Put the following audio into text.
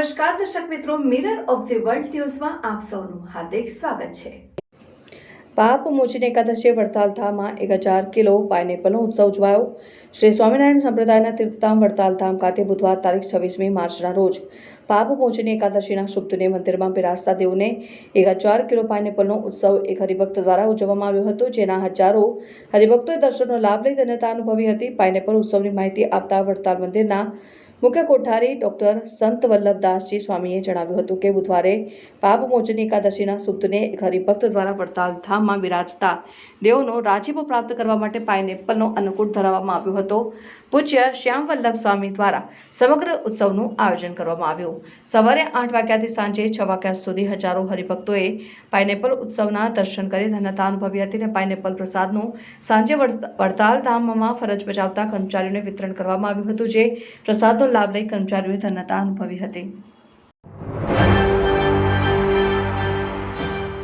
નમસ્કાર દર્શક મિત્રો, મિરર ઓફ ધી વર્લ્ડ ન્યૂઝમાં આપ સૌનું હાર્દિક સ્વાગત છે। પાપ મોચન એકાદશી વડતાલ ધામમાં 1000 કિલો પાઇનેપલનો ઉત્સવ ઉજવાયો। શ્રી સ્વામિનારાયણ સંપ્રદાયના તીર્થધામ વડતાલ ધામ ખાતે બુધવાર તારીખ 26મી માર્ચના રોજ પાપ મોચન એકાદશીના શુભ દિને મંદિરમાં બિરાજતા દેવને 1000 કિલો પાઇનેપલનો ઉત્સવ એક હરિભક્ત દ્વારા ઉજવવામાં આવ્યો હતો, જેના હજારો હરિભક્તોએ દર્શનનો લાભ લઈ ધન્યતા અનુભવી હતી। પાઇનેપલ ઉત્સવની માહિતી આપતા વડતાલ મંદિરના મુખ્ય કોઠારી ડોક્ટર સંત વલ્લભદાસજી સ્વામીએ જણાવ્યું હતું કે બુધવારે પાપ મોચન એકાદશીના શુભ દિને એક હરિભક્ત દ્વારા વડતાલ ધામમાં બિરાજતા દેવનો રાજીપો પ્રાપ્ત કરવા માટે પાઇનેપલનો અન્નકૂટ ધરાવવામાં આવ્યો હતો। પૂજ્ય શ્યામ વલ્લભ સ્વામી દ્વારા સમગ્ર ઉત્સવનું આયોજન કરવામાં આવ્યું। સવારે 8 વાગ્યાથી સાંજે 6 વાગ્યા સુધી હજારો હરિભક્તોએ પાઇનેપલ ઉત્સવના દર્શન કરી ધન્યતા અનુભવી હતી અને પાઇનેપલ પ્રસાદનું સાંજે વડતાલ ધામમાં ફરજ બજાવતા કર્મચારીઓને વિતરણ કરવામાં આવ્યું હતું, જે પ્રસાદનો લાભ લઈ કર્મચારીઓએ ધન્યતા અનુભવી હતી।